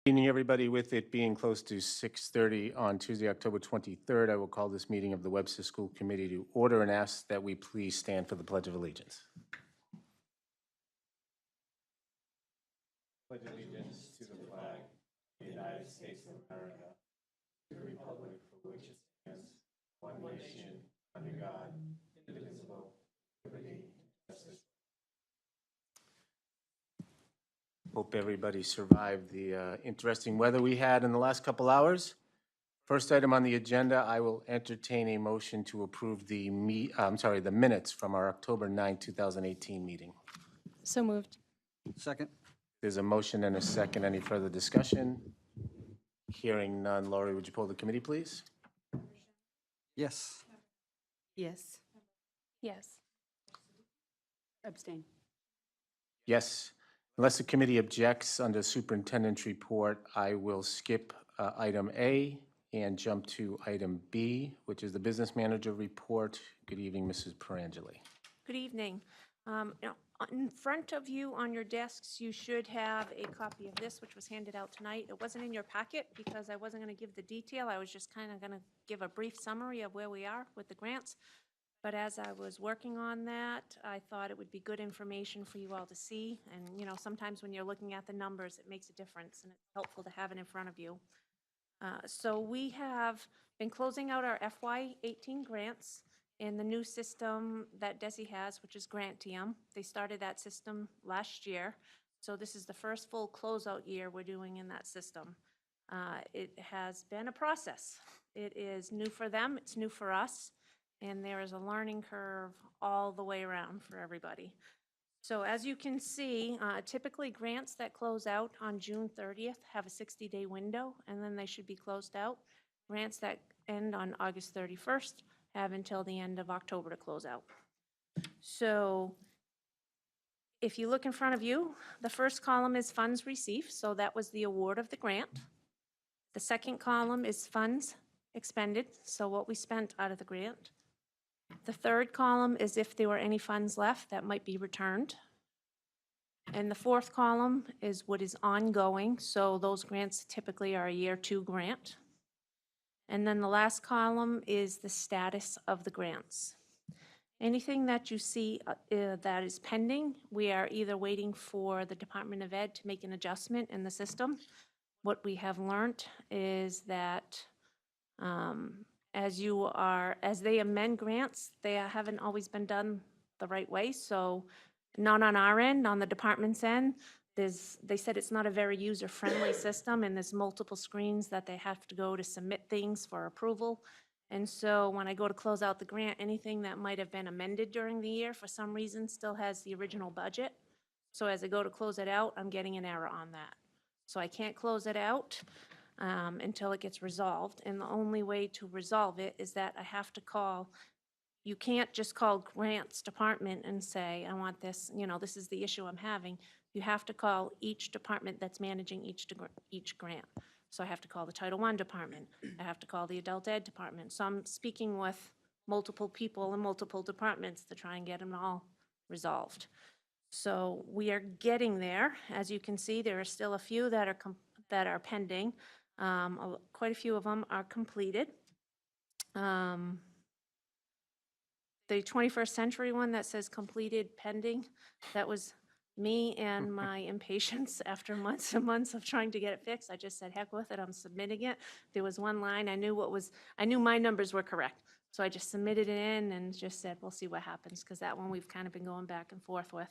Evening, everybody. With it being close to 6:30 on Tuesday, October 23rd, I will call this meeting of the WPS School Committee to order and ask that we please stand for the Pledge of Allegiance. Pledge allegiance to the flag of the United States of America, to the republic for which it stands, one nation, under God, indivisible, with liberty and justice. Hope everybody survived the interesting weather we had in the last couple hours. First item on the agenda, I will entertain a motion to approve the minutes from our October 9, 2018 meeting. So moved. Second. There's a motion and a second. Any further discussion? Hearing none. Laurie, would you poll the committee, please? Yes. Yes. Yes. Abstain. Yes. Unless the committee objects under superintendent's report, I will skip item A and jump to item B, which is the business manager report. Good evening, Mrs. Perangeli. Good evening. In front of you on your desks, you should have a copy of this, which was handed out tonight. It wasn't in your packet because I wasn't going to give the detail. I was just kind of going to give a brief summary of where we are with the grants. But as I was working on that, I thought it would be good information for you all to see. And, you know, sometimes when you're looking at the numbers, it makes a difference, and it's helpful to have it in front of you. So we have been closing out our FY18 grants in the new system that DESI has, which is Grantium. They started that system last year. So this is the first full closeout year we're doing in that system. It has been a process. It is new for them, it's new for us, and there is a learning curve all the way around for everybody. So as you can see, typically grants that close out on June 30th have a 60-day window, and then they should be closed out. Grants that end on August 31st have until the end of October to close out. So if you look in front of you, the first column is funds received, so that was the award of the grant. The second column is funds expended, so what we spent out of the grant. The third column is if there were any funds left that might be returned. And the fourth column is what is ongoing, so those grants typically are a year 2 grant. And then the last column is the status of the grants. Anything that you see that is pending, we are either waiting for the Department of Ed to make an adjustment in the system. What we have learned is that as they amend grants, they haven't always been done the right way. So not on our end, on the department's end. They said it's not a very user-friendly system, and there's multiple screens that they have to go to submit things for approval. And so when I go to close out the grant, anything that might have been amended during the year for some reason still has the original budget. So as I go to close it out, I'm getting an error on that. So I can't close it out until it gets resolved. And the only way to resolve it is that I have to call. You can't just call grants department and say, I want this, you know, this is the issue I'm having. You have to call each department that's managing each grant. So I have to call the Title I department. I have to call the Adult Ed department. So I'm speaking with multiple people in multiple departments to try and get them all resolved. So we are getting there. As you can see, there are still a few that are pending. Quite a few of them are completed. The 21st century one that says completed pending, that was me and my impatience after months and months of trying to get it fixed. I just said, heck with it, I'm submitting it. There was one line, I knew my numbers were correct. So I just submitted it in and just said, we'll see what happens, because that one we've kind of been going back and forth with.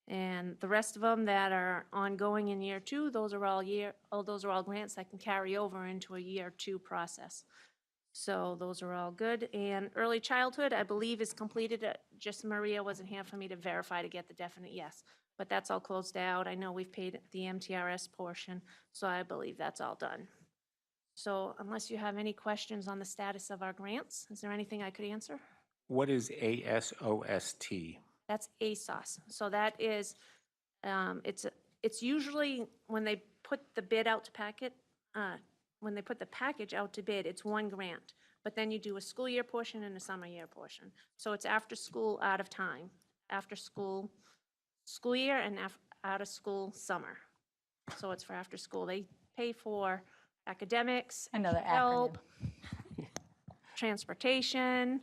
And the rest of them that are ongoing in year 2, those are all grants that can carry over into a year 2 process. So those are all good. And early childhood, I believe, is completed. Just Maria wasn't here for me to verify to get the definite yes. But that's all closed out. I know we've paid the MTRS portion, so I believe that's all done. So unless you have any questions on the status of our grants, is there anything I could answer? What is ASOST? That's ASOS. So that is, it's usually when they put the bid out to packet, when they put the package out to bid, it's one grant, but then you do a school year portion and a summer year portion. So it's after school, out of time, after school year, and out of school summer. So it's for after school. They pay for academics, Another help, transportation.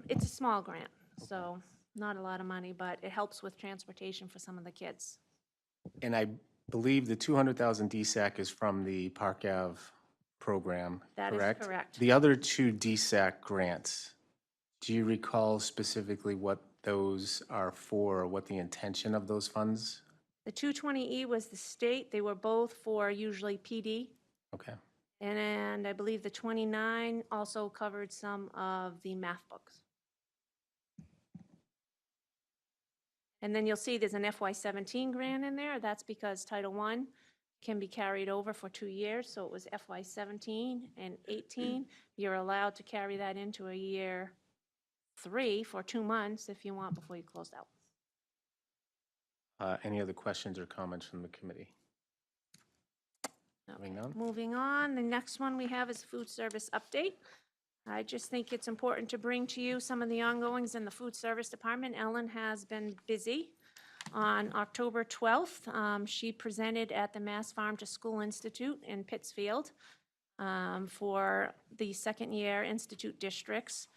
It's a small grant, so not a lot of money, but it helps with transportation for some of the kids. And I believe the 200,000 DSAC is from the Park Ave program, That is correct? correct. The other two DSAC grants, do you recall specifically what those are for, or what the intention of those funds? The 220E was the state. They were both for usually PD. Okay. And I believe the 29 also covered some of the math books. And then you'll see there's an FY17 grant in there. That's because Title I can be carried over for 2 years. So it was FY17 and 18. You're allowed to carry that into a year 3 for 2 months if you want before you close out. Any other questions or comments from the committee? Having none? Moving on, the next one we have is food service update. I just think it's important to bring to you some of the ongoings in the food service department. Ellen has been busy. On October 12th, she presented at the Mass Farm to School Institute in Pittsfield for the second year institute districts.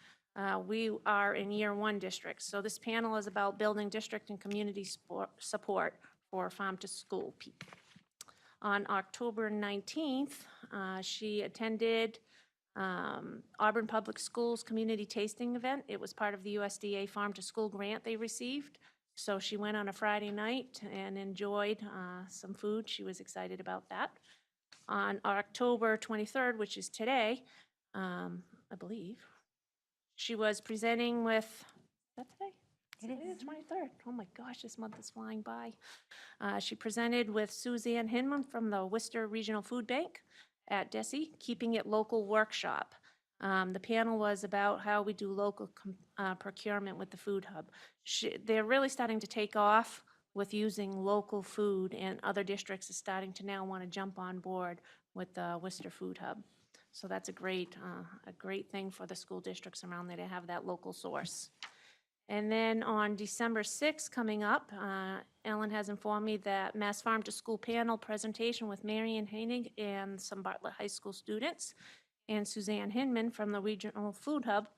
We are in year 1 districts. So this panel is about building district and community support for farm to school people. On October 19th, she attended Auburn Public Schools Community Tasting Event. It was part of the USDA Farm to School grant they received. So she went on a Friday night and enjoyed some food. She was excited about that. On October 23rd, which is today, I believe, she was presenting with, is that today? It is the 23rd. Oh my gosh, this month is flying by. She presented with Suzanne Hinman from the Worcester Regional Food Bank at DESE, Keeping It Local workshop. The panel was about how we do local procurement with the Food Hub. They're really starting to take off with using local food, and other districts are starting to now want to jump on board with the Worcester Food Hub. So that's a great thing for the school districts around there to have that local source. And then on December 6th, coming up, Ellen has informed me that Mass Farm to School panel presentation with Marion Hainig and some Bartlett High School students, and Suzanne Hinman from the Regional Food Hub.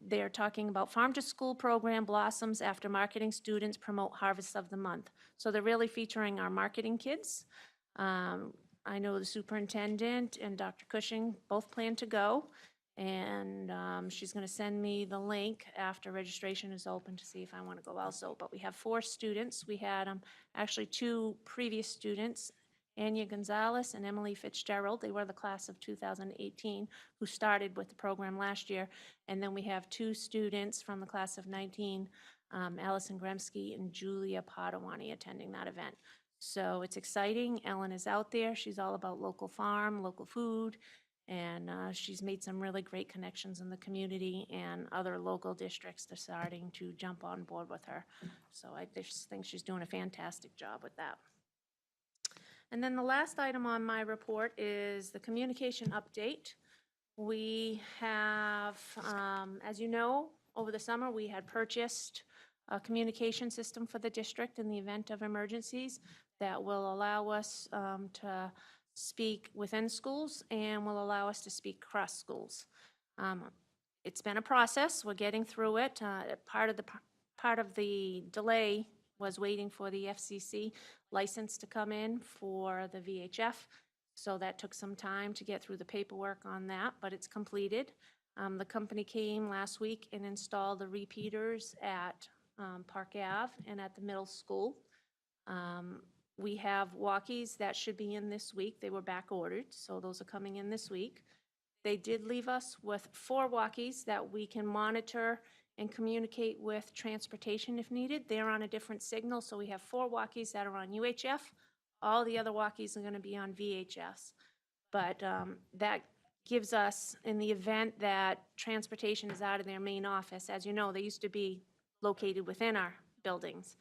They're talking about Farm to School program blossoms after marketing students promote Harvest of the Month. So they're really featuring our marketing kids. I know the superintendent and Dr. Cushing both plan to go. And she's going to send me the link after registration is open to see if I want to go also. But we have 4 students. We had actually 2 previous students, Anya Gonzalez and Emily Fitzgerald. They were the class of 2018 who started with the program last year. And then we have 2 students from the class of 19, Allison Gremsky and Julia Padawani, attending that event. So it's exciting. Ellen is out there. She's all about local farm, local food. And she's made some really great connections in the community, and other local districts are starting to jump on board with her. So I just think she's doing a fantastic job with that. And then the last item on my report is the communication update. We have, as you know, over the summer, we had purchased a communication system for the district in the event of emergencies that will allow us to speak within schools and will allow us to speak across schools. It's been a process. We're getting through it. Part of the delay was waiting for the FCC license to come in for the VHF. So that took some time to get through the paperwork on that, but it's completed. The company came last week and installed the repeaters at Park Ave and at the middle school. We have walkies that should be in this week. They were back ordered, so those are coming in this week. They did leave us with 4 walkies that we can monitor and communicate with transportation if needed. They're on a different signal, so we have 4 walkies that are on UHF. All the other walkies are going to be on VHS. But that gives us, in the event that transportation is out of their main office, as you know, they used to be located within our buildings.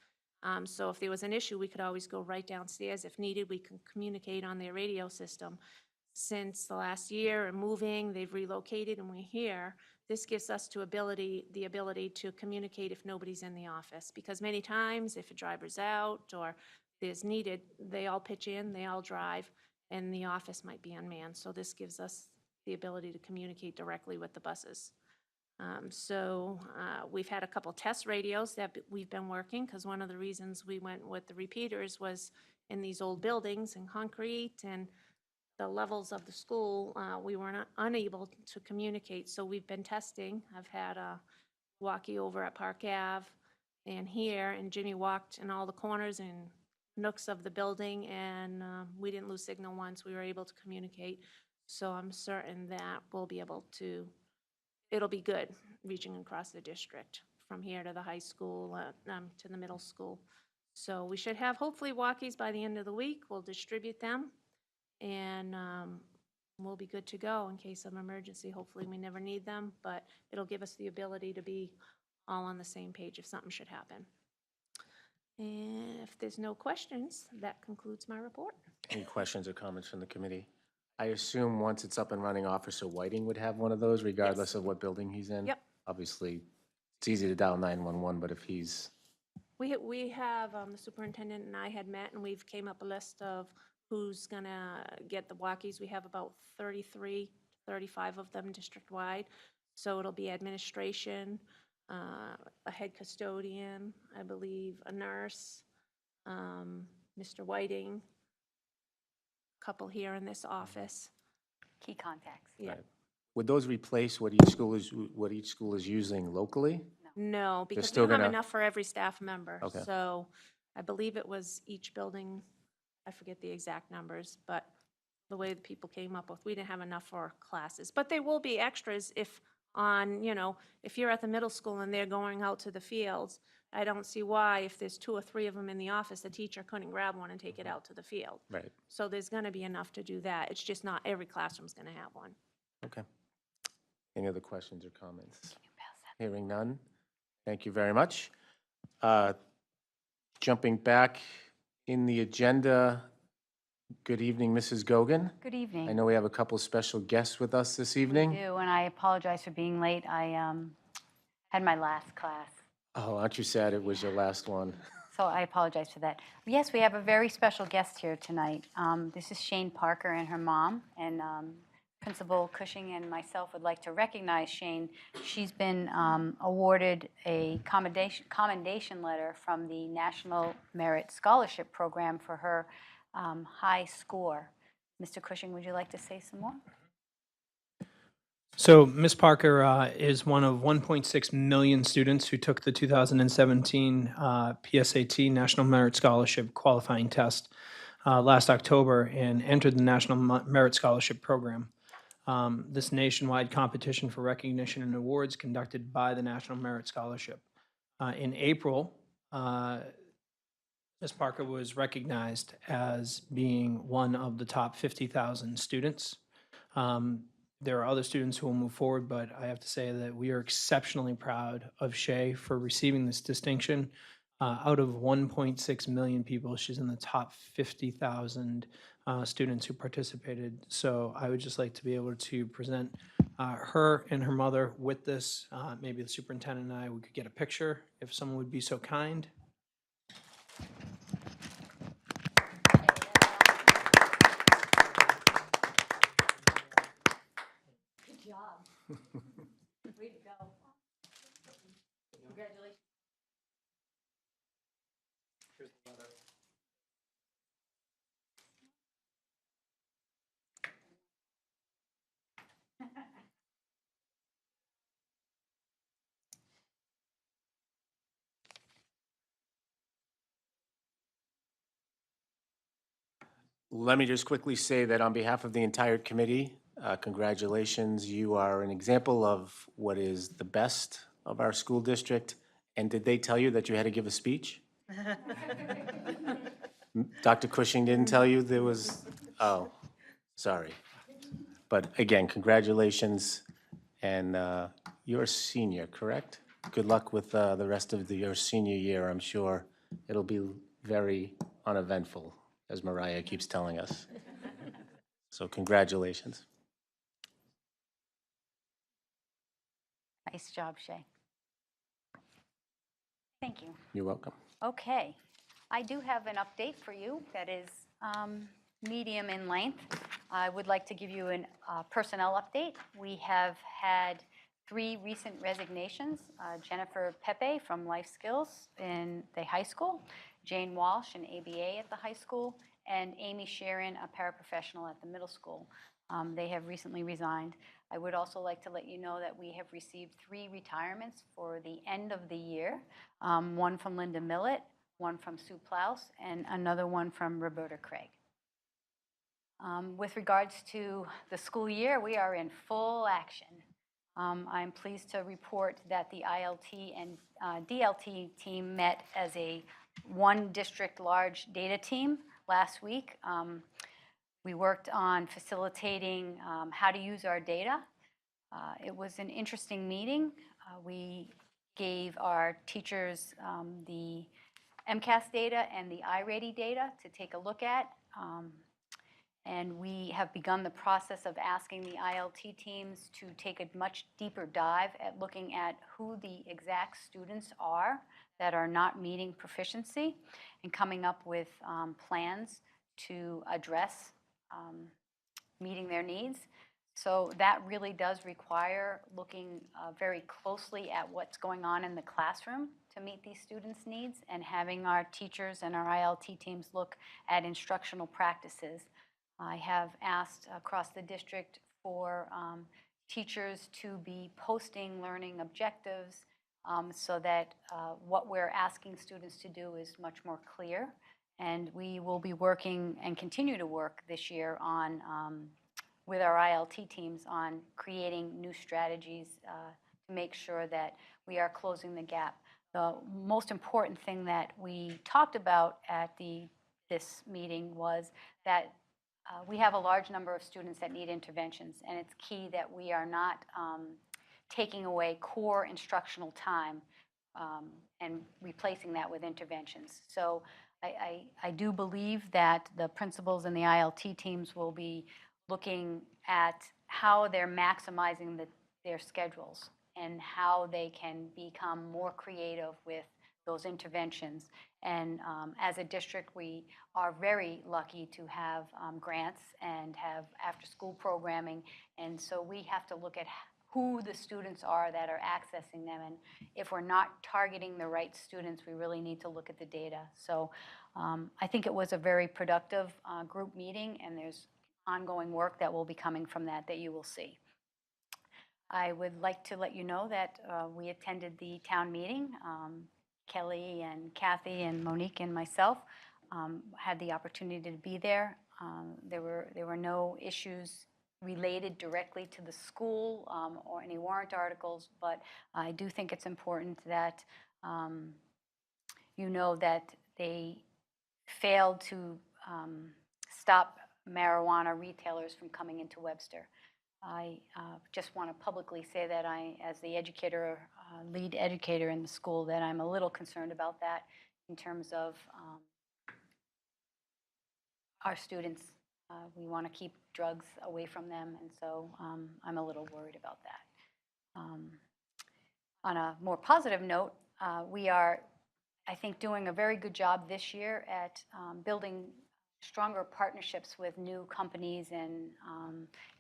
So if there was an issue, we could always go right downstairs. If needed, we can communicate on their radio system. Since the last year and moving, they've relocated and we're here. This gives us the ability to communicate if nobody's in the office. Because many times, if a driver's out or there's needed, they all pitch in, they all drive, and the office might be unmanned. So this gives us the ability to communicate directly with the buses. We've had a couple test radios that we've been working, because one of the reasons we went with the repeaters was in these old buildings and concrete and the levels of the school, we were not unable to communicate. So we've been testing. I've had a walkie over at Park Ave and here, and Jimmy walked in all the corners and nooks of the building, and we didn't lose signal once. We were able to communicate. So I'm certain that we'll be able to, it'll be good reaching across the district from here to the high school, to the middle school. So we should have hopefully walkies by the end of the week. We'll distribute them, and we'll be good to go in case of emergency. Hopefully we never need them, but it'll give us the ability to be all on the same page if something should happen. And if there's no questions, that concludes my report. Any questions or comments from the committee? I assume once it's up and running, Officer Whiting would have one of those regardless of what building he's in? Yep. Obviously, it's easy to dial 911, but if he's, We have, the superintendent and I had met, and we've came up a list of who's gonna get the walkies. We have about 33, 35 of them district-wide. So it'll be administration, a head custodian, I believe, a nurse, Mr. Whiting, a couple here in this office. Key contacts. Yeah. Right. Would those replace what each school is using locally? No, because we still don't have gonna- enough for every staff member. Okay. So I believe it was each building, I forget the exact numbers, but the way the people came up with, we didn't have enough for classes. But there will be extras if if you're at the middle school and they're going out to the fields, I don't see why, if there's 2 or 3 of them in the office, the teacher couldn't grab one and take it out to the field. Right, So there's going to be enough to do that. It's just not every classroom's going to have one. okay. Any other questions or comments? Hearing none. Thank you very much. Jumping back in the agenda, good evening, Mrs. Gogan. Good evening. I know we have a couple special guests with us this We evening. do, and I apologize for being late. I had my last class, Oh, aren't you sad it was your last one? so I apologize for that. Yes, we have a very special guest here tonight. This is Shane Parker and her mom, and Principal Cushing and myself would like to recognize Shane. She's been awarded a commendation letter from the National Merit Scholarship Program for her high score. Mr. Cushing, would you like to say some more? So Ms. Parker is one of 1.6 million students who took the 2017 PSAT National Merit Scholarship qualifying test last October and entered the National Merit Scholarship Program. This nationwide competition for recognition and awards conducted by the National Merit Scholarship. In April, Ms. Parker was recognized as being one of the top 50,000 students. There are other students who will move forward, but I have to say that we are exceptionally proud of Shay for receiving this distinction. Out of 1.6 million people, she's in the top 50,000 students who participated. So I would just like to be able to present her and her mother with this. Maybe the superintendent and I, we could get a picture if someone would be so kind. Good job. Way to go. Congratulations. Let me just quickly say that on behalf of the entire committee, congratulations. You are an example of what is the best of our school district. And did they tell you that you had to give a speech? Dr. Cushing didn't tell you there was, oh, sorry. But again, congratulations. And you're a senior, correct? Good luck with the rest of your senior year. I'm sure it'll be very uneventful, as Mariah keeps telling us. So congratulations. Nice job, Shay. Thank you. You're welcome. Okay, I do have an update for you that is medium in length. I would like to give you a personnel update. We have had 3 recent resignations. Jennifer Pepe from Life Skills in the high school, Jane Walsh, an ABA at the high school, and Amy Sharon, a paraprofessional at the middle school. They have recently resigned. I would also like to let you know that we have received 3 retirements for the end of the year. One from Linda Millett, one from Sue Plouse, and another one from Roberta Craig. With regards to the school year, we are in full action. I'm pleased to report that the ILT and DLT team met as a one district large data team last week. We worked on facilitating how to use our data. It was an interesting meeting. We gave our teachers the MCAS data and the iReady data to take a look at. And we have begun the process of asking the ILT teams to take a much deeper dive at looking at who the exact students are that are not meeting proficiency and coming up with plans to address meeting their needs. So that really does require looking very closely at what's going on in the classroom to meet these students' needs and having our teachers and our ILT teams look at instructional practices. I have asked across the district for teachers to be posting learning objectives so that what we're asking students to do is much more clear. And we will be working and continue to work this year on with our ILT teams on creating new strategies to make sure that we are closing the gap. The most important thing that we talked about at this meeting was that we have a large number of students that need interventions, and it's key that we are not taking away core instructional time and replacing that with interventions. So I do believe that the principals and the ILT teams will be looking at how they're maximizing their schedules and how they can become more creative with those interventions. And as a district, we are very lucky to have grants and have after-school programming. And so we have to look at who the students are that are accessing them. And if we're not targeting the right students, we really need to look at the data. So I think it was a very productive group meeting, and there's ongoing work that will be coming from that you will see. I would like to let you know that we attended the town meeting. Kelly and Kathy and Monique and myself had the opportunity to be there. There were no issues related directly to the school or any warrant articles, but I do think it's important that you know that they failed to stop marijuana retailers from coming into Webster. I just want to publicly say that I, as the educator, lead educator in the school, that I'm a little concerned about that in terms of our students. We want to keep drugs away from them, and so I'm a little worried about that. On a more positive note, we are, I think, doing a very good job this year at building stronger partnerships with new companies, and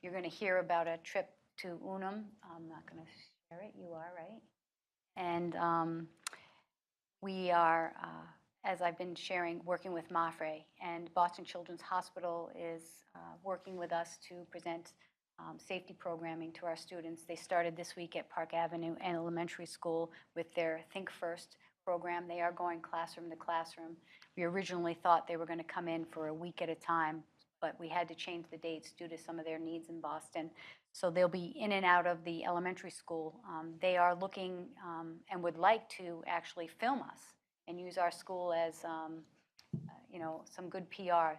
you're going to hear about a trip to Unum. I'm not going to share it. You are, right? And we are, as I've been sharing, working with MAFRE, and Boston Children's Hospital is working with us to present safety programming to our students. They started this week at Park Avenue Elementary School with their Think First program. They are going classroom to classroom. We originally thought they were going to come in for a week at a time, but we had to change the dates due to some of their needs in Boston. So they'll be in and out of the elementary school. They are looking and would like to actually film us and use our school as some good PR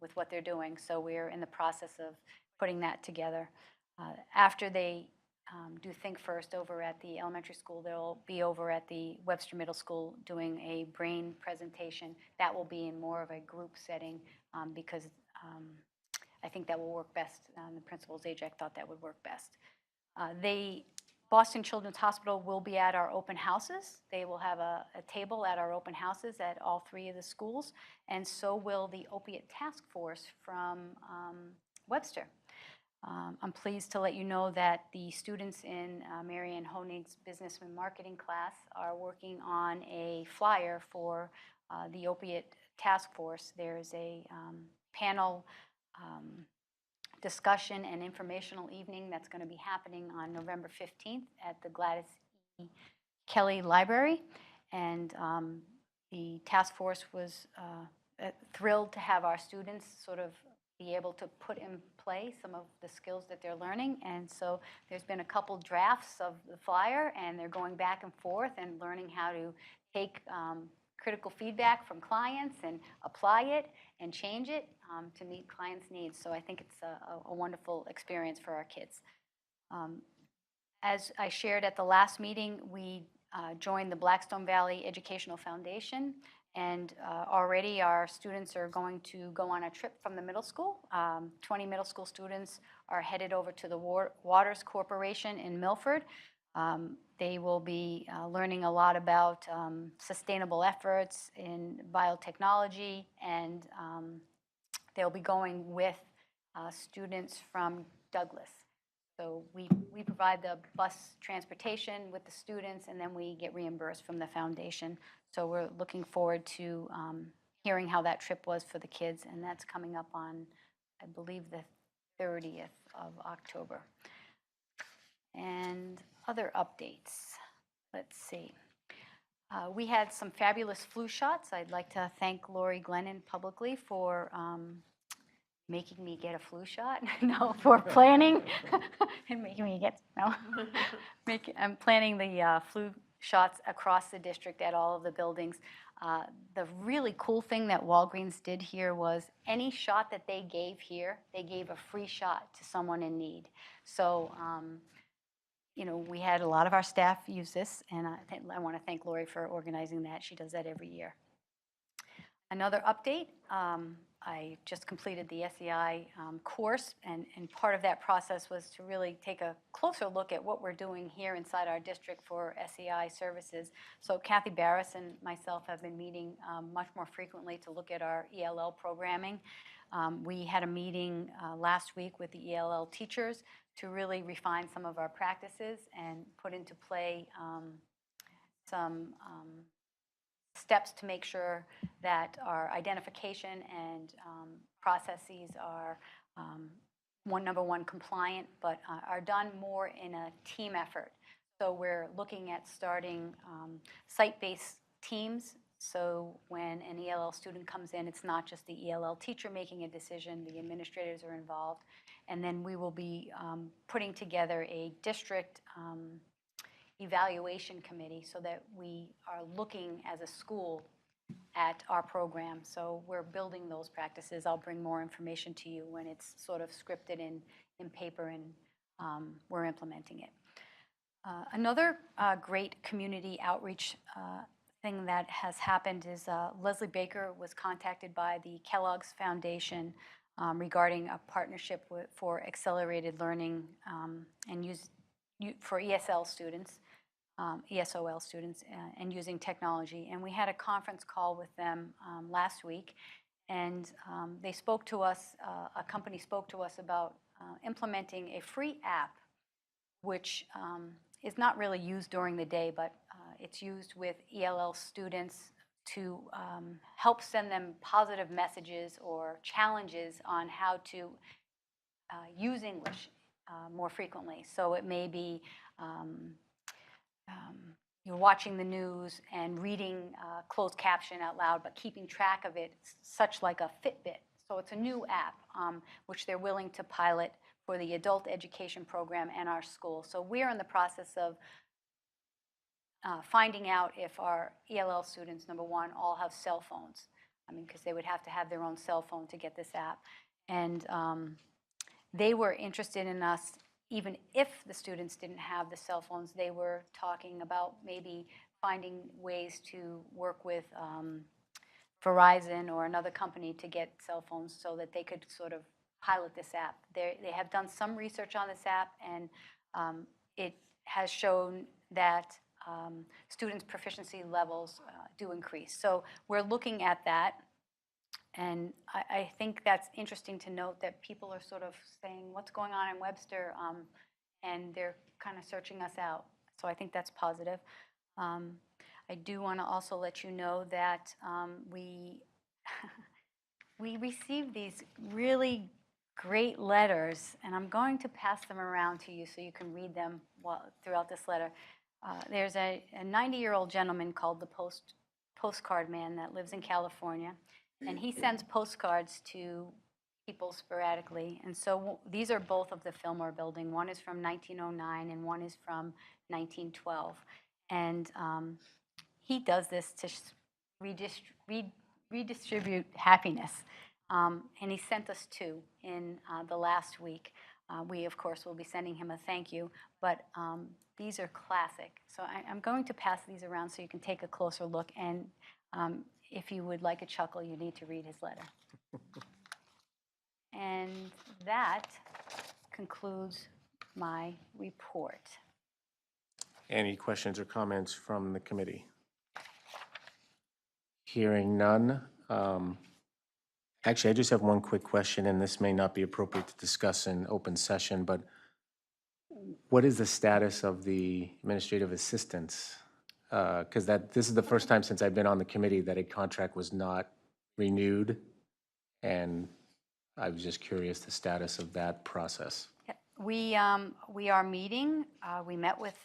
with what they're doing. So we're in the process of putting that together. After they do Think First over at the elementary school, they'll be over at the Webster Middle School doing a brain presentation. That will be in more of a group setting because I think that will work best. The principal's AJAC thought that would work best. They Boston Children's Hospital will be at our open houses. They will have a table at our open houses at all 3 of the schools, and so will the Opiate Task Force from Webster. I'm pleased to let you know that the students in Marianne Honig's Business and Marketing class are working on a flyer for the Opiate Task Force. There's a panel discussion and informational evening that's going to be happening on November 15th at the Gladys E. Kelly Library. And the task force was thrilled to have our students sort of be able to put in play some of the skills that they're learning. And so there's been a couple drafts of the flyer, and they're going back and forth and learning how to take critical feedback from clients and apply it and change it to meet clients' needs. So I think it's a wonderful experience for our kids. As I shared at the last meeting, we joined the Blackstone Valley Educational Foundation, and already our students are going to go on a trip from the middle school. 20 middle school students are headed over to the Waters Corporation in Milford. They will be learning a lot about sustainable efforts in biotechnology, and they'll be going with students from Douglas. So we provide the bus transportation with the students, and then we get reimbursed from the foundation. So we're looking forward to hearing how that trip was for the kids, and that's coming up on, I believe, the 30th of October. And other updates, let's see. We had some fabulous flu shots. I'd like to thank Lori Glennon publicly for making me get a flu shot. No, for planning and making me get, no. I'm planning the flu shots across the district at all of the buildings. The really cool thing that Walgreens did here was any shot that they gave here, they gave a free shot to someone in need. So, you know, we had a lot of our staff use this, and I want to thank Lori for organizing that. She does that every year. Another update, I just completed the SEI course, and part of that process was to really take a closer look at what we're doing here inside our district for SEI services. So Kathy Barris and myself have been meeting much more frequently to look at our ELL programming. We had a meeting last week with the ELL teachers to really refine some of our practices and put into play some steps to make sure that our identification and processes are number one, compliant, but are done more in a team effort. So we're looking at starting site-based teams. So when an ELL student comes in, it's not just the ELL teacher making a decision, the administrators are involved. And then we will be putting together a district evaluation committee so that we are looking as a school at our program. So we're building those practices. I'll bring more information to you when it's sort of scripted in paper and we're implementing it. Another great community outreach thing that has happened is Leslie Baker was contacted by the Kellogg's Foundation regarding a partnership for accelerated learning and for ESL students. ESOL students and using technology. And we had a conference call with them last week, and they spoke to us, a company spoke to us about implementing a free app, which is not really used during the day, but it's used with ELL students to help send them positive messages or challenges on how to use English more frequently. So it may be you're watching the news and reading closed caption out loud, but keeping track of it, such like a Fitbit. So it's a new app, which they're willing to pilot for the adult education program and our school. So we're in the process of finding out if our ELL students, number one, all have cell phones. I mean, because they would have to have their own cell phone to get this app. And they were interested in us. Even if the students didn't have the cell phones, they were talking about maybe finding ways to work with Verizon or another company to get cell phones so that they could sort of pilot this app. They have done some research on this app, and it has shown that students' proficiency levels do increase. So we're looking at that, and I think that's interesting to note that people are sort of saying, what's going on in Webster? And they're kind of searching us out. So I think that's positive. I do want to also let you know that we received these really great letters, and I'm going to pass them around to you so you can read them throughout this letter. There's a 90-year-old gentleman called the Postcard Man that lives in California, and he sends postcards to people sporadically. And so these are both of the Fillmore building. One is from 1909 and one is from 1912. And he does this to redistribute happiness. And he sent us two in the last week. We, of course, will be sending him a thank you, but these are classic. So I'm going to pass these around so you can take a closer look. And if you would like a chuckle, you need to read his letter. And that concludes my report. Any questions or comments from the committee? Hearing none. Actually, I just have one quick question, and this may not be appropriate to discuss in open session, but what is the status of the administrative assistants? Because this is the first time since I've been on the committee that a contract was not renewed, and I was just curious the status of that process. We are meeting. We met with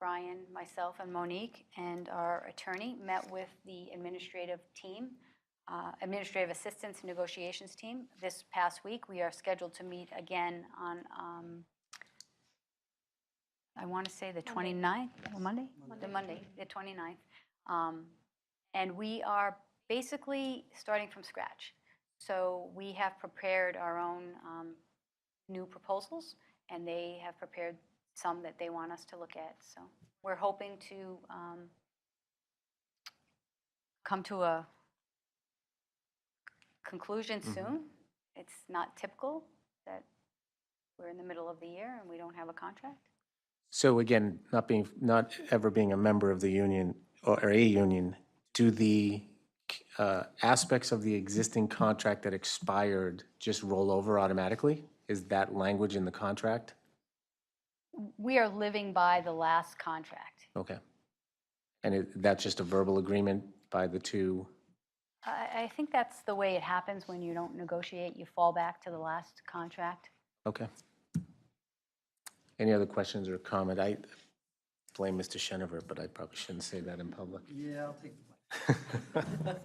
Brian, myself, and Monique, and our attorney met with the administrative team, administrative assistance and negotiations team this past week. We are scheduled to meet again on, I want to say the 29th, Monday? The Monday, the 29th. And we are basically starting from scratch. So we have prepared our own new proposals, and they have prepared some that they want us to look at. So we're hoping to come to a conclusion soon. It's not typical that we're in the middle of the year and we don't have a contract. So again, not ever being a member of the union or a union, do the aspects of the existing contract that expired just roll over automatically? Is that language in the contract? We are living by the last contract. Okay. And that's just a verbal agreement by the two? I think that's the way it happens when you don't negotiate. You fall back to the last contract. Okay. Any other questions or comment? I blame Mr. Shenever, but I probably shouldn't say that in public. Yeah, I'll take the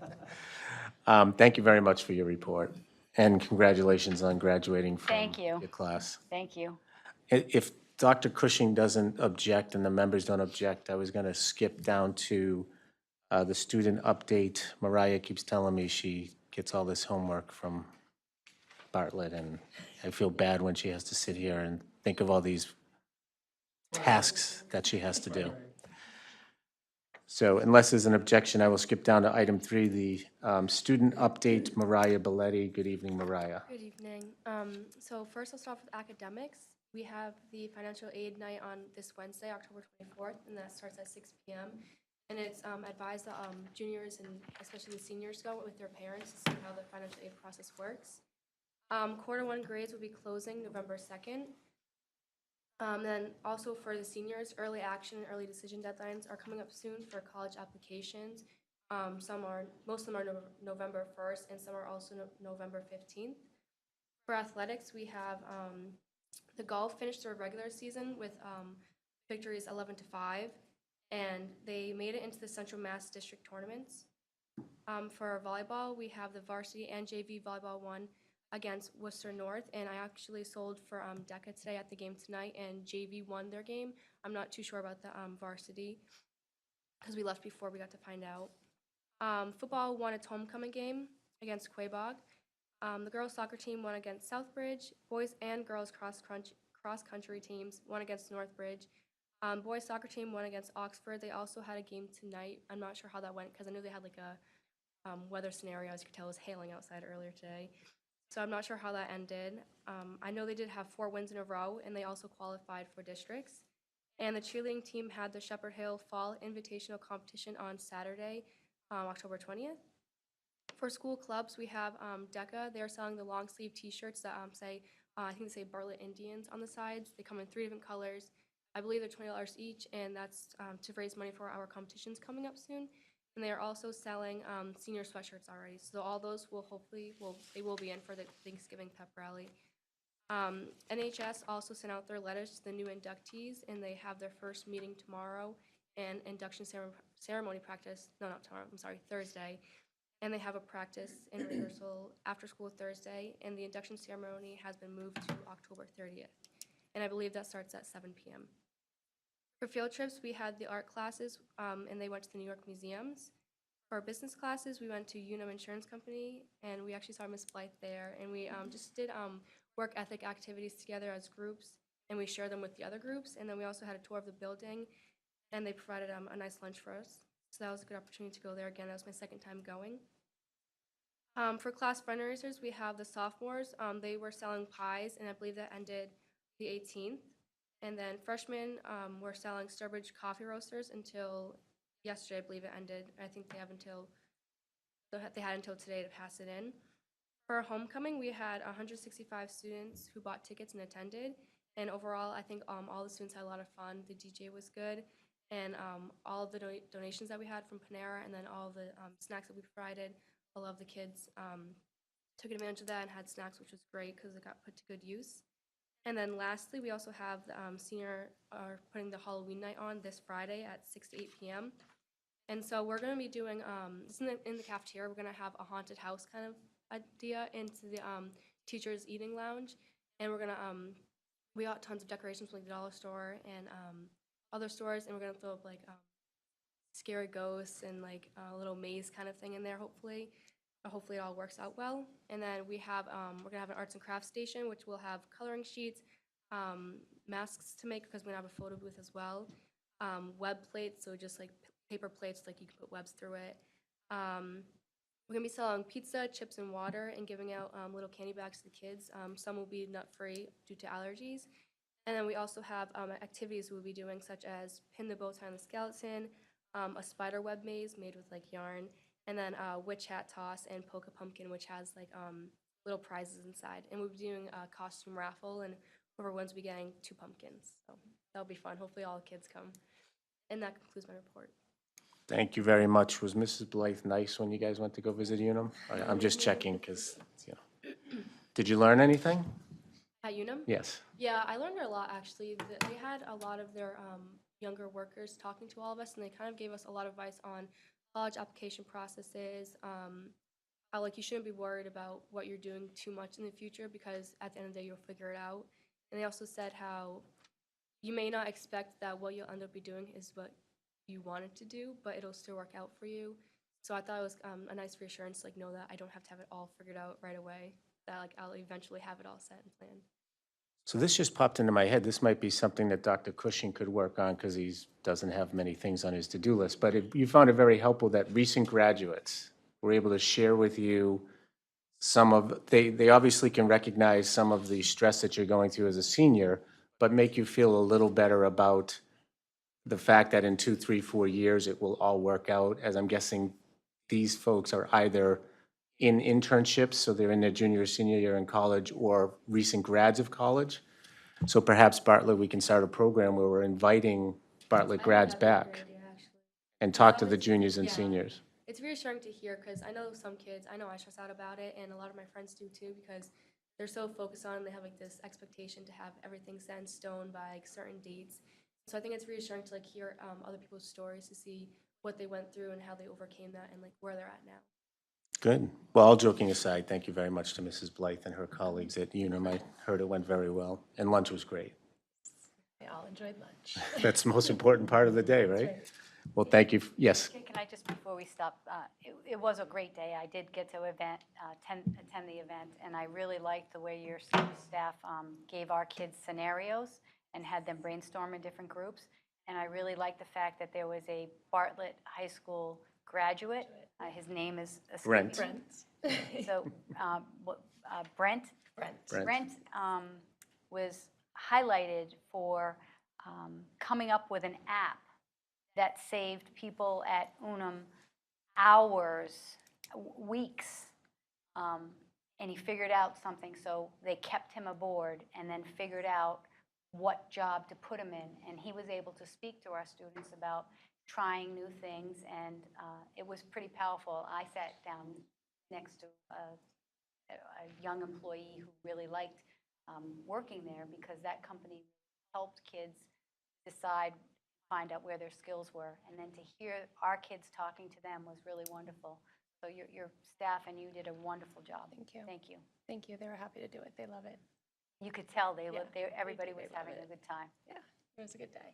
mic. Thank you very much for your report, and congratulations on graduating from Thank you. your class. Thank you. If Dr. Cushing doesn't object and the members don't object, I was going to skip down to the student update. Mariah keeps telling me she gets all this homework from Bartlett, and I feel bad when she has to sit here and think of all these tasks that she has to do. So unless there's an objection, I will skip down to item 3, the student update. Mariah Belletti. Good evening, Mariah. Good evening. So first, I'll start off with academics. We have the financial aid night on this Wednesday, October 24th, and that starts at 6 p.m. And it's advised that juniors and especially the seniors go with their parents to see how the financial aid process works. Quarter 1 grades will be closing November 2nd. Then also for the seniors, early action and early decision deadlines are coming up soon for college applications. Most of them are November 1st, and some are also November 15th. For athletics, we have the golf finished their regular season with victories 11-5, and they made it into the Central Mass District tournaments. For volleyball, we have the varsity and JV volleyball won against Worcester North, and I actually sold for DECA today at the game tonight, and JV won their game. I'm not too sure about the varsity because we left before we got to find out. Football won its homecoming game against Quabog. The girls soccer team won against Southbridge. Boys and girls cross-country teams won against Northbridge. Boys soccer team won against Oxford. They also had a game tonight. I'm not sure how that went because I knew they had like a weather scenario. As you could tell, it was hailing outside earlier today. So I'm not sure how that ended. I know they did have 4 wins in a row, and they also qualified for districts. And the cheerleading team had the Shepherd Hill Fall Invitational Competition on Saturday, October 20th. For school clubs, we have DECA. They're selling the long sleeve T-shirts that say, I think they say Bartlett Indians on the sides. They come in 3 different colors. I believe they're $20 each, and that's to raise money for our competitions coming up soon. And they are also selling senior sweatshirts already. So all those will hopefully, they will be in for the Thanksgiving pep rally. NHS also sent out their letters to the new inductees, and they have their first meeting tomorrow and induction ceremony practice, no, not tomorrow, I'm sorry, Thursday. And they have a practice and rehearsal after school Thursday, and the induction ceremony has been moved to October 30th. And I believe that starts at 7 p.m. For field trips, we had the art classes, and they went to the New York museums. For our business classes, we went to Unum Insurance Company, and we actually saw Miss Blythe there, and we just did work ethic activities together as groups, and we shared them with the other groups, and then we also had a tour of the building, and they provided a nice lunch for us. So that was a good opportunity to go there again. That was my second time going. For class fundraisers, we have the sophomores. They were selling pies, and I believe that ended the 18th. And then freshmen were selling Sturbridge coffee roasters until yesterday, I believe it ended. I think they had until today to pass it in. For our homecoming, we had 165 students who bought tickets and attended. And overall, I think all the students had a lot of fun. The DJ was good. And all of the donations that we had from Panera, and then all of the snacks that we provided, all of the kids took advantage of that and had snacks, which was great because it got put to good use. And then lastly, we also have the senior are putting the Halloween night on this Friday at 6 to 8 p.m. And so we're going to be doing, this in the cafeteria, we're going to have a haunted house kind of idea into the teacher's eating lounge. And we're going to, we got tons of decorations from like the dollar store and other stores, and we're going to throw up like scary ghosts and like a little maze kind of thing in there, hopefully. Hopefully it all works out well. And then we have, we're gonna have an arts and crafts station, which will have coloring sheets, masks to make because we're gonna have a photo booth as well. Web plates, so just like paper plates, like you can put webs through it. We're gonna be selling pizza, chips, and water, and giving out little candy bags to the kids. Some will be nut-free due to allergies. And then we also have activities we'll be doing, such as pin the bow tie on the skeleton, a spider web maze made with like yarn, and then witch hat toss and poke a pumpkin, which has like little prizes inside. And we'll be doing a costume raffle, and whoever wins will be getting 2 pumpkins. So that'll be fun. Hopefully all the kids come. And that concludes my report. Thank you very much. Was Mrs. Blythe nice when you guys went to go visit Unum? I'm just checking because, you know. Did you learn anything? At Unum? Yes. Yeah, I learned a lot actually. They had a lot of their younger workers talking to all of us, and they kind of gave us a lot of advice on college application processes, how like you shouldn't be worried about what you're doing too much in the future because at the end of the day you'll figure it out. And they also said how you may not expect that what you'll end up be doing is what you wanted to do, but it'll still work out for you. So I thought it was a nice reassurance to like know that I don't have to have it all figured out right away, that like I'll eventually have it all set and planned. So this just popped into my head. This might be something that Dr. Cushing could work on because he doesn't have many things on his to-do list. But you found it very helpful that recent graduates were able to share with you some of, they obviously can recognize some of the stress that you're going through as a senior, but make you feel a little better about the fact that in 2, 3, 4 years, it will all work out, as I'm guessing these folks are either in internships, so they're in their junior or senior year in college, or recent grads of college. So perhaps Bartlett, we can start a program where we're inviting Bartlett grads back and talk to the juniors and seniors. It's reassuring to hear because I know some kids, I know I stress out about it, and a lot of my friends do too because they're so focused on it, and they have like this expectation to have everything set in stone by like certain dates. So I think it's reassuring to like hear other people's stories to see what they went through and how they overcame that and like where they're at now. Good. Well, all joking aside, thank you very much to Mrs. Blythe and her colleagues at Unum. I heard it went very well, and lunch was great. They all enjoyed lunch. That's the most important part of the day, right? Well, thank you. Yes. Can I just, before we stop, it was a great day. I did get to attend the event, and I really liked the way your staff gave our kids scenarios and had them brainstorm in different groups. And I really liked the fact that there was a Bartlett High School graduate. His name is escaping me. Brent. Brent. So Brent. Brent. Brent was highlighted for coming up with an app that saved people at Unum hours, weeks, and he figured out something. So they kept him aboard and then figured out what job to put him in. And he was able to speak to our students about trying new things, and it was pretty powerful. I sat down next to a young employee who really liked working there because that company helped kids decide, find out where their skills were. And then to hear our kids talking to them was really wonderful. So your staff and you did a wonderful job. Thank you. Thank you. Thank you. They were happy to do it. They love it. You could tell everybody do. was They love having it. a good time. Yeah, it was a good day.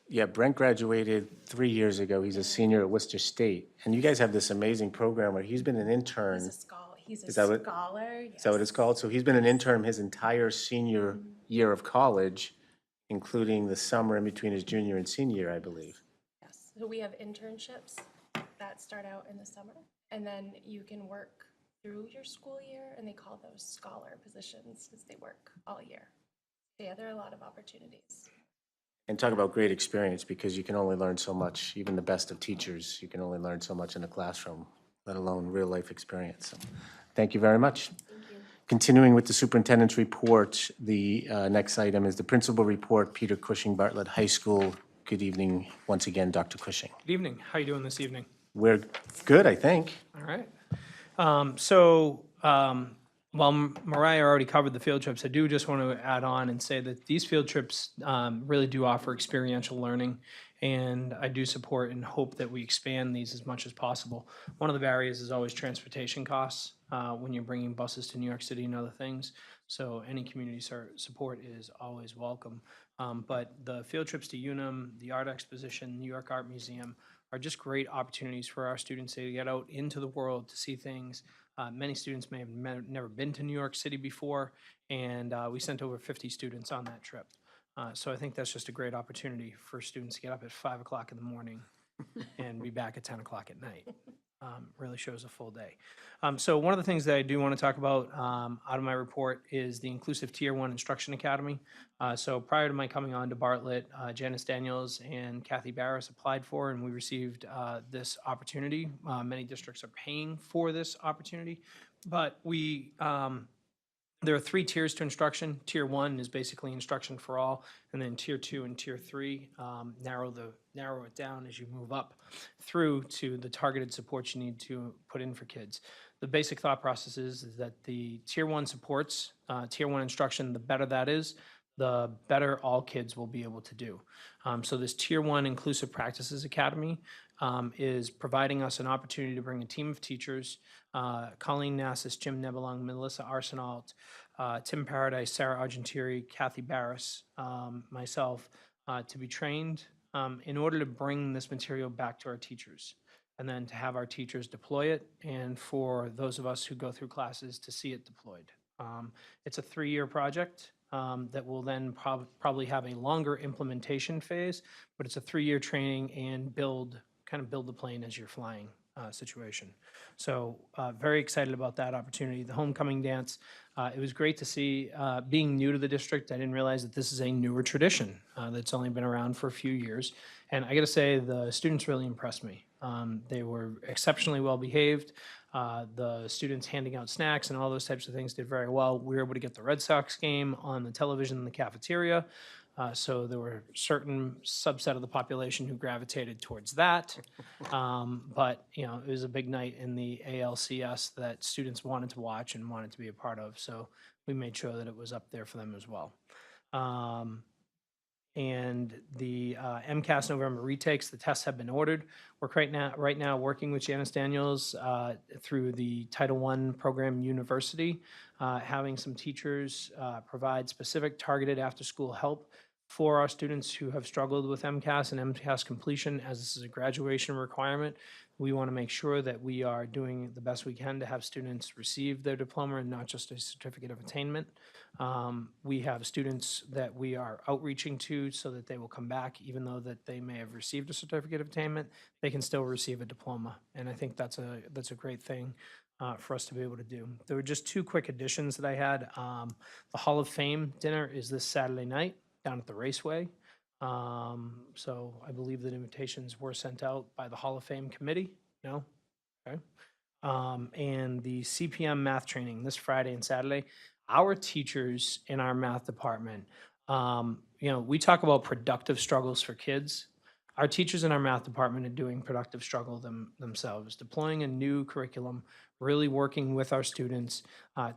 Yeah, Brent graduated 3 years ago. He's a senior at Worcester State. And you guys have this amazing program where he's been an intern. He's a scholar. He's a Is that what- scholar. Is that what it's called? So he's been an intern his entire senior year of college, including the summer in between his junior and senior year, I believe. Yes. So we have internships that start out in the summer, and then you can work through your school year, and they call those scholar positions because they work all year. Yeah, there are a lot of opportunities. And talk about great experience, because you can only learn so much, even the best of teachers, you can only learn so much in a classroom, let alone real-life experience. So, thank you very much. Continuing with the superintendent's report, the next item is the principal report, Peter Cushing, Bartlett High School. Good evening, once again, Dr. Cushing. Good evening. How are you doing this evening? We're good, I think. All right. While Mariah already covered the field trips, I do just want to add on and say that these field trips really do offer experiential learning, and I do support and hope that we expand these as much as possible. One of the barriers is always transportation costs when you're bringing buses to New York City and other things, so any community support is always welcome. But the field trips to Unum, the Art Exposition, New York Art Museum are just great opportunities for our students to get out into the world to see things. Many students may have never been to New York City before, and we sent over 50 students on that trip. So I think that's just a great opportunity for students to get up at 5 o'clock in the morning and be back at 10 o'clock at night. Really shows a full day. So one of the things that I do want to talk about out of my report is the Inclusive Tier 1 Instruction Academy. So prior to my coming on to Bartlett, Janice Daniels and Kathy Barris applied for, and we received this opportunity. Many districts are paying for this opportunity, but there are 3 tiers to instruction. Tier 1 is basically instruction for all, and then Tier 2 and Tier 3 narrow it down as you move up through to the targeted support you need to put in for kids. The basic thought process is that the Tier 1 supports, Tier 1 instruction, the better that is, the better all kids will be able to do. So this Tier 1 Inclusive Practices Academy is providing us an opportunity to bring a team of teachers, Colleen Nassis, Jim Nebelung, Melissa Arsenault, Tim Paradise, Sarah Argentieri, Kathy Barris, myself, to be trained in order to bring this material back to our teachers, and then to have our teachers deploy it, and for those of us who go through classes to see it deployed. It's a 3-year project that will then probably have a longer implementation phase, but it's a 3-year training and kind of build the plane as you're flying situation. So very excited about that opportunity. The homecoming dance, it was great to see. Being new to the district, I didn't realize that this is a newer tradition that's only been around for a few years. And I got to say, the students really impressed me. They were exceptionally well behaved. The students handing out snacks and all those types of things did very well. We were able to get the Red Sox game on the television in the cafeteria. So there were a certain subset of the population who gravitated towards that. But, it was a big night in the ALCS that students wanted to watch and wanted to be a part of. So we made sure that it was up there for them as well. And the MCAS November retakes, the tests have been ordered. We're right now working with Janice Daniels through the Title I program University, having some teachers provide specific targeted after-school help for our students who have struggled with MCAS and MCAS completion, as this is a graduation requirement. We want to make sure that we are doing the best we can to have students receive their diploma and not just a certificate of attainment. We have students that we are outreaching to so that they will come back, even though that they may have received a certificate of attainment, they can still receive a diploma. And I think that's a great thing. for us to be able to do. There were just two quick additions that I had. The Hall of Fame dinner is this Saturday night down at the Raceway. So I believe that invitations were sent out by the Hall of Fame committee. No? Okay. And the CPM math training this Friday and Saturday. Our teachers in our math department, we talk about productive struggles for kids. Our teachers in our math department are doing productive struggle themselves, deploying a new curriculum, really working with our students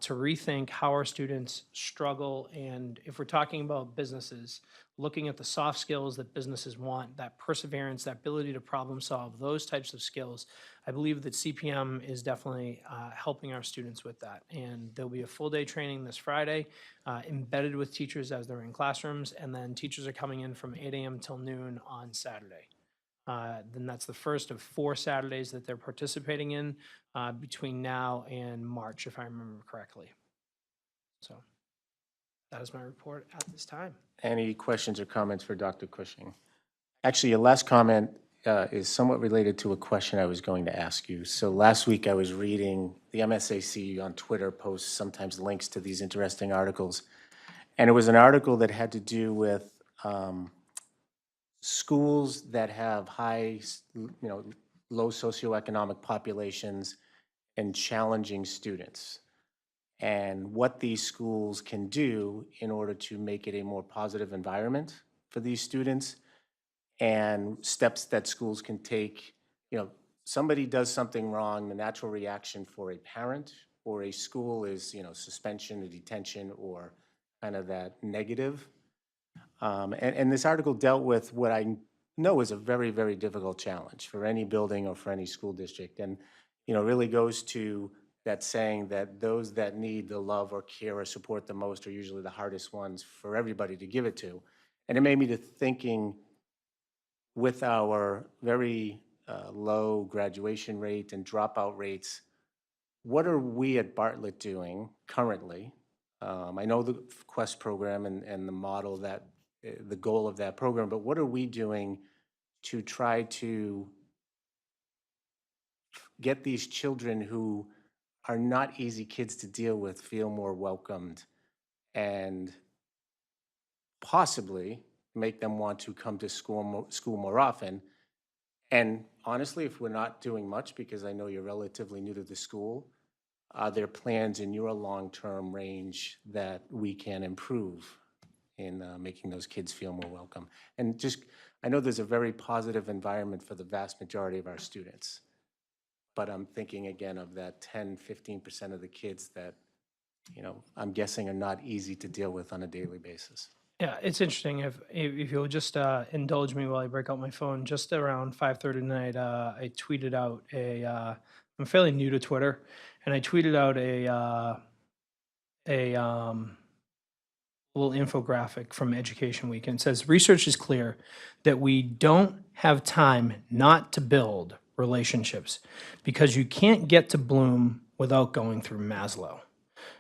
to rethink how our students struggle. And if we're talking about businesses, looking at the soft skills that businesses want, that perseverance, that ability to problem solve, those types of skills, I believe that CPM is definitely helping our students with that. And there'll be a full day training this Friday, embedded with teachers as they're in classrooms, and then teachers are coming in from 8 a.m. till noon on Saturday. Then that's the first of 4 Saturdays that they're participating in between now and March, if I remember correctly. So that is my report at this time. Any questions or comments for Dr. Cushing? Actually, your last comment is somewhat related to a question I was going to ask you. So last week I was reading the MSAC on Twitter posts sometimes links to these interesting articles. And it was an article that had to do with schools that have low socioeconomic populations and challenging students, and what these schools can do in order to make it a more positive environment for these students, and steps that schools can take. Somebody does something wrong, the natural reaction for a parent or a school is, suspension or detention or kind of that negative. And this article dealt with what I know is a very, very difficult challenge for any building or for any school district. And, really goes to that saying that those that need the love or care or support the most are usually the hardest ones for everybody to give it to. And it made me to thinking, with our very low graduation rate and dropout rates, what are we at Bartlett doing currently? I know the Quest program and the model that, the goal of that program, but what are we doing to try to get these children who are not easy kids to deal with feel more welcomed and possibly make them want to come to school more often? And honestly, if we're not doing much, because I know you're relatively new to the school, are there plans in your long-term range that we can improve in making those kids feel more welcome? And just, I know there's a very positive environment for the vast majority of our students, but I'm thinking again of that 10, 15% of the kids that, I'm guessing are not easy to deal with on a daily basis. Yeah, it's interesting. If you'll just indulge me while I break out my phone, just around 5:30 tonight, I tweeted out I'm fairly new to Twitter, and I tweeted out a little infographic from Education Week, and it says, research is clear that we don't have time not to build relationships because you can't get to Bloom without going through Maslow.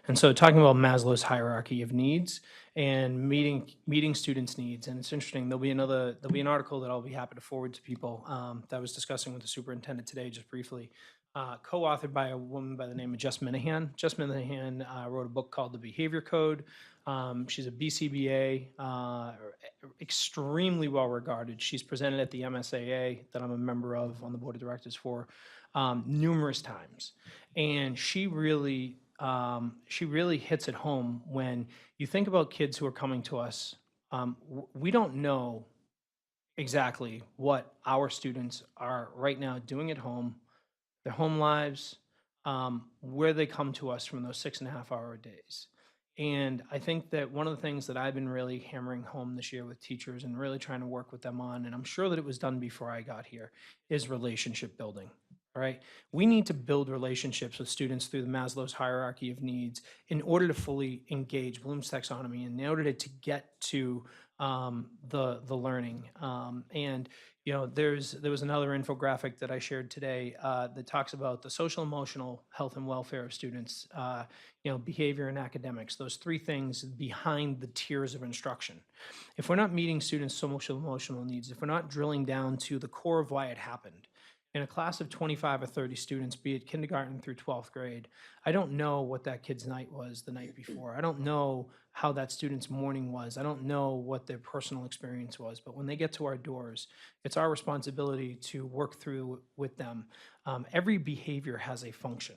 And so talking about Maslow's hierarchy of needs and meeting students' needs. And it's interesting, there'll be an article that I'll be happy to forward to people that I was discussing with the superintendent today, just briefly, co-authored by a woman by the name of Jess Minahan. Jess Minahan wrote a book called The Behavior Code. She's a BCBA, extremely well regarded. She's presented at the MSAA that I'm a member of on the board of directors for numerous times. And she really hits it home when you think about kids who are coming to us. We don't know exactly what our students are right now doing at home, their home lives, where they come to us from those 6.5-hour days. And I think that one of the things that I've been really hammering home this year with teachers and really trying to work with them on, and I'm sure that it was done before I got here, is relationship building. All right, we need to build relationships with students through the Maslow's hierarchy of needs in order to fully engage Bloom's taxonomy, and in order to get to the learning. And there was another infographic that I shared today that talks about the social emotional health and welfare of students, behavior and academics, those 3 things behind the tiers of instruction. If we're not meeting students' social emotional needs, if we're not drilling down to the core of why it happened, In a class of 25 or 30 students, be it kindergarten through 12th grade, I don't know what that kid's night was the night before. I don't know how that student's morning was. I don't know what their personal experience was. But when they get to our doors, it's our responsibility to work through with them. Every behavior has a function,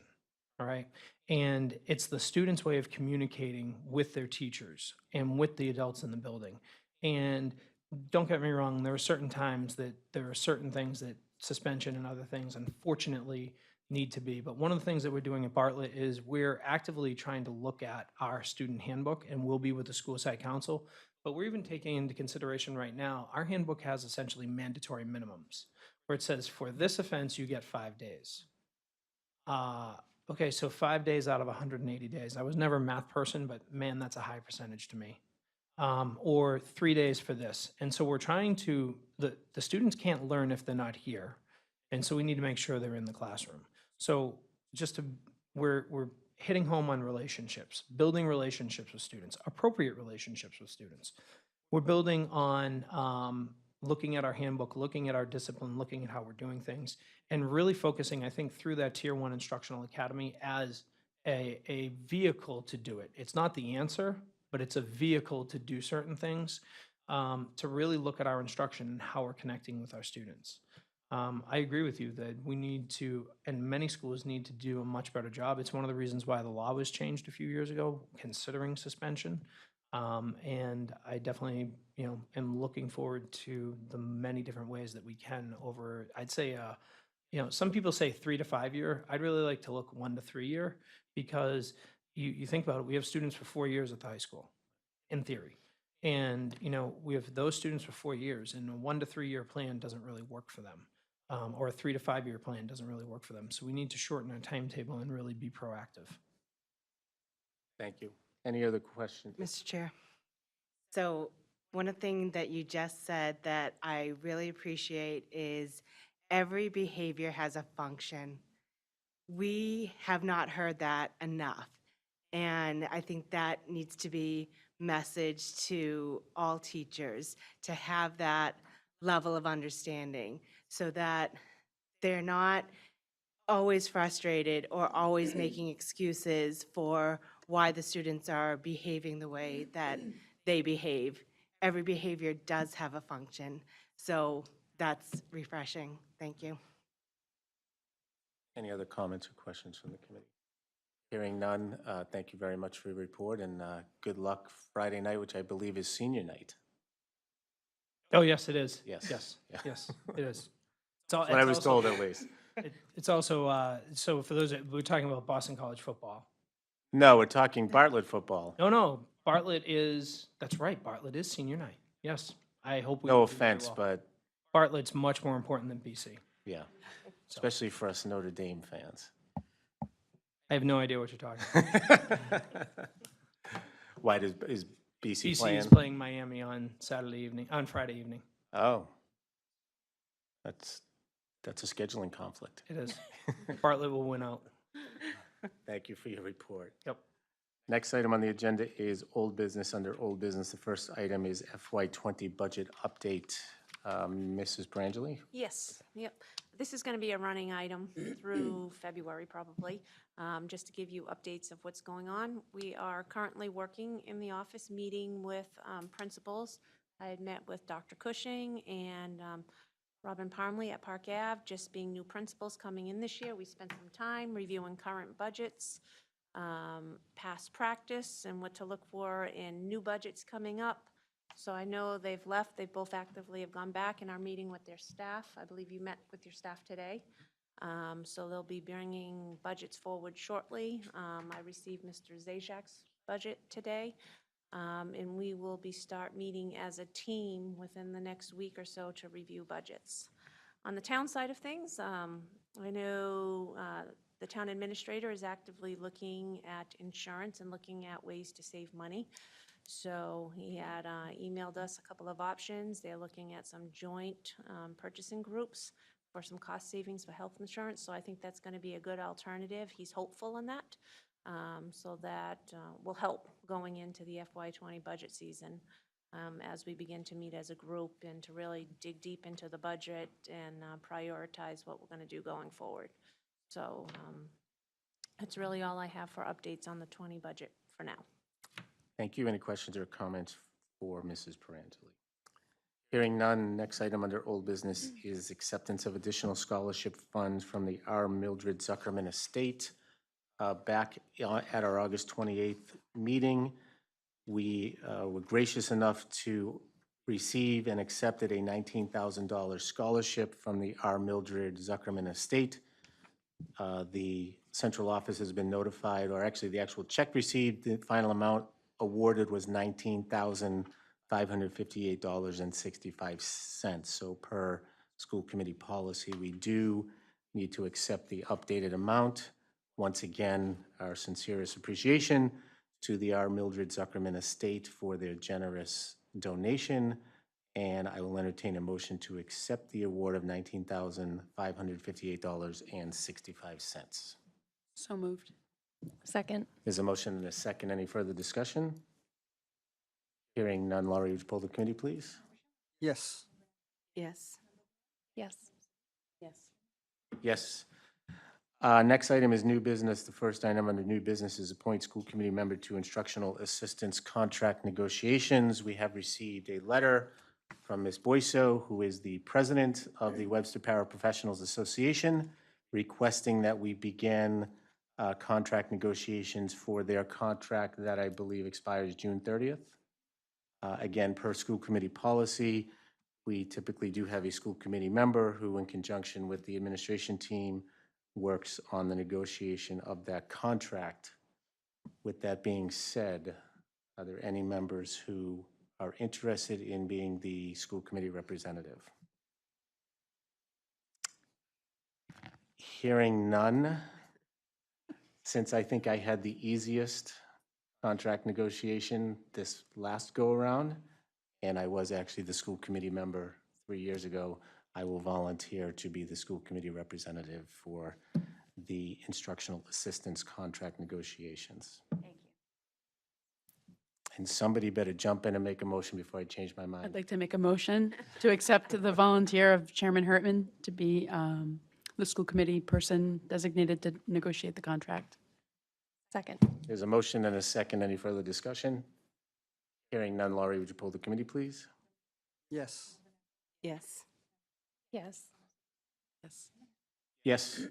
all right? And it's the student's way of communicating with their teachers and with the adults in the building. And don't get me wrong, there are certain times that there are certain things that suspension and other things unfortunately need to be. But one of the things that we're doing at Bartlett is we're actively trying to look at our student handbook, and we'll be with the school site council. But we're even taking into consideration right now, our handbook has essentially mandatory minimums, where it says for this offense, you get 5 days. Okay, so 5 days out of 180 days. I was never a math person, but man, that's a high percentage to me. Or 3 days for this. And so we're trying to, the students can't learn if they're not here. And so we need to make sure they're in the classroom. So just to, we're hitting home on relationships, building relationships with students, appropriate relationships with students. We're building on looking at our handbook, looking at our discipline, looking at how we're doing things, and really focusing, I think, through that Tier 1 Instructional Academy as a vehicle to do it. It's not the answer, but it's a vehicle to do certain things, to really look at our instruction and how we're connecting with our students. I agree with you that we need to, and many schools need to do a much better job. It's one of the reasons why the law was changed a few years ago, considering suspension. And I definitely, am looking forward to the many different ways that we can over, I'd say, some people say 3 to 5 year. I'd really like to look 1 to 3 year, because you think about it, we have students for 4 years at the high school, in theory. And, we have those students for 4 years, and a 1 to 3 year plan doesn't really work for them. Or a 3 to 5 year plan doesn't really work for them. So we need to shorten our timetable and really be proactive. Thank you. Any other questions? Mr. Chair. So one of the things that you just said that I really appreciate is every behavior has a function. We have not heard that enough. And I think that needs to be messaged to all teachers, to have that level of understanding so that they're not always frustrated or always making excuses for why the students are behaving the way that they behave. Every behavior does have a function, so that's refreshing. Thank you. Any other comments or questions from the committee? Hearing none, thank you very much for your report, and good luck Friday night, which I believe is senior night. Oh, yes, it is. Yes. Yes, Yeah. yes, it is. That's what I was told, at least. It's also, so for those, we're talking about Boston College football. No, we're talking Bartlett football. No, Bartlett is, that's right, Bartlett is senior night. Yes, I hope we. No will do very offense, well. but Bartlett's much more important than BC. yeah, especially for us Notre Dame fans. I have no idea what you're talking about. Why is BC BC playing? is playing Miami on Friday evening. Oh, that's a scheduling conflict. It is. Bartlett will win out. Thank you for your report. Yep. Next item on the agenda is old business. Under old business, the first item is FY20 budget update. Mrs. Brangeli? Yes, yep. This is going to be a running item through February, probably, just to give you updates of what's going on. We are currently working in the office, meeting with principals. I had met with Dr. Cushing and Robin Parmley at Park Ave, just being new principals coming in this year. We spent some time reviewing current budgets, past practice, and what to look for in new budgets coming up. So I know they've left. They both actively have gone back and are meeting with their staff. I believe you met with your staff today. So they'll be bringing budgets forward shortly. I received Mr. Zajak's budget today. And we will start meeting as a team within the next week or so to review budgets. On the town side of things, I know the town administrator is actively looking at insurance and looking at ways to save money. So he had emailed us a couple of options. They're looking at some joint purchasing groups for some cost savings for health insurance. So I think that's going to be a good alternative. He's hopeful in that. So that will help going into the FY20 budget season. as we begin to meet as a group and to really dig deep into the budget and prioritize what we're going to do going forward. So that's really all I have for updates on the 20 budget for now. Thank you. Any questions or comments for Mrs. Perangeli? Hearing none, next item under old business is acceptance of additional scholarship funds from the R. Mildred Zuckerman Estate. Back at our August 28th meeting, we were gracious enough to receive and accepted a $19,000 scholarship from the R. Mildred Zuckerman Estate. The central office has been notified, or actually the actual check received, the final amount awarded was $19,558.65. So per school committee policy, we do need to accept the updated amount. Once again, our sincerest appreciation to the R. Mildred Zuckerman Estate for their generous donation. And I will entertain a motion to accept the award of $19,558.65. So moved. Second. There's a motion and a second. Any further discussion? Hearing none, Laurie, would you poll the committee, please? Yes. Yes. Yes. Yes. Yes. Next item is new business. The first item under new business is appoint school committee member to instructional assistance contract negotiations. We have received a letter from Ms. Boyso, who is the president of the Webster Paraprofessionals Association, requesting that we begin contract negotiations for their contract that I believe expires June 30th. Again, per school committee policy, we typically do have a school committee member who, in conjunction with the administration team, works on the negotiation of that contract. With that being said, are there any members who are interested in being the school committee representative? Hearing none, since I think I had the easiest contract negotiation this last go-around, and I was actually the school committee member 3 years ago, I will volunteer to be the school committee representative for the instructional assistance contract negotiations. Thank you. And somebody better jump in and make a motion before I change my mind. I'd like to make a motion to accept the volunteer of Chairman Hertman to be the school committee person designated to negotiate the contract. Second. There's a motion and a second. Any further discussion? Hearing none, Laurie, would you poll the committee, please? Yes. Yes. Yes. Yes. Yes.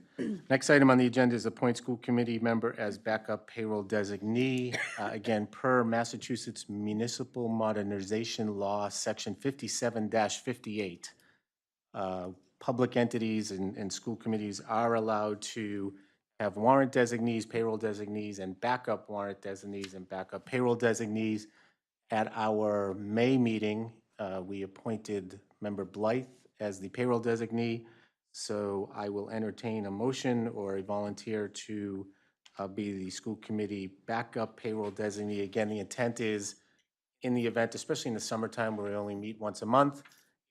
Next item on the agenda is appoint school committee member as backup payroll designee. Again, per Massachusetts Municipal Modernization Law, Section 57-58. Public entities and school committees are allowed to have warrant designees, payroll designees, and backup warrant designees and backup payroll designees. At our May meeting, we appointed member Blythe as the payroll designee. So I will entertain a motion or a volunteer to be the school committee backup payroll designee. Again, the intent is in the event, especially in the summertime where we only meet once a month,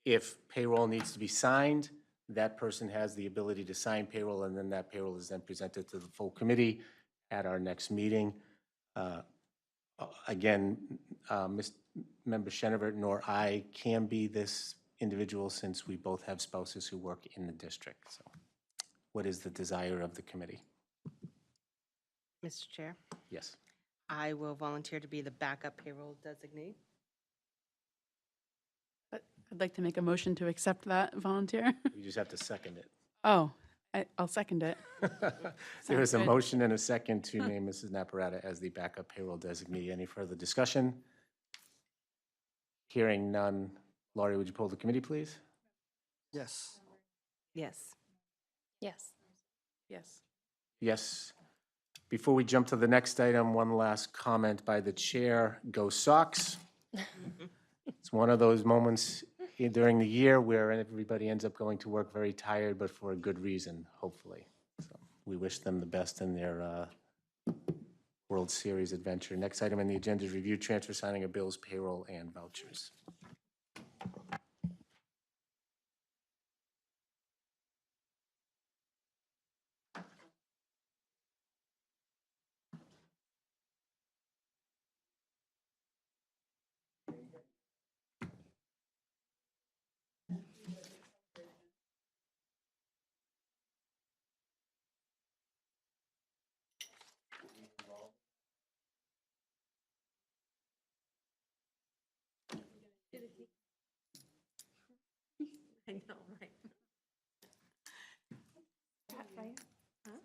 if payroll needs to be signed, that person has the ability to sign payroll, and then that payroll is then presented to the full committee at our next meeting. Again, Member Shenevert nor I can be this individual since we both have spouses who work in the district. So what is the desire of the committee? Mr. Chair, Yes. I will volunteer to be the backup payroll designee. I'd like to make a motion to accept that volunteer. You just have to second it. Oh, I'll second it. There is a good. motion and a second to name Mrs. Naparata as the backup payroll designee. Any further discussion? Hearing none. Laurie, would you poll the committee, please? Yes. Yes. Yes. Yes. Yes. Before we jump to the next item, one last comment by the chair. Go Sox. It's one of those moments during the year where everybody ends up going to work very tired, but for a good reason, hopefully. So we wish them the best in their World Series adventure. Next item on the agenda is review, transfer, signing of bills, payroll, and vouchers. know, right? Right? Huh?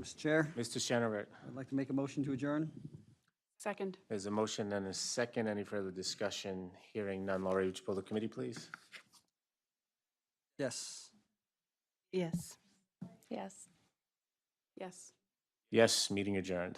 Mr. Chair, Mr. Sheneret, I'd like to make a motion to adjourn. Second. there's a motion and a second. Any further discussion? Hearing none. Laurie, would you pull the committee, please? Yes. Yes. Yes. Yes. Yes, meeting adjourned.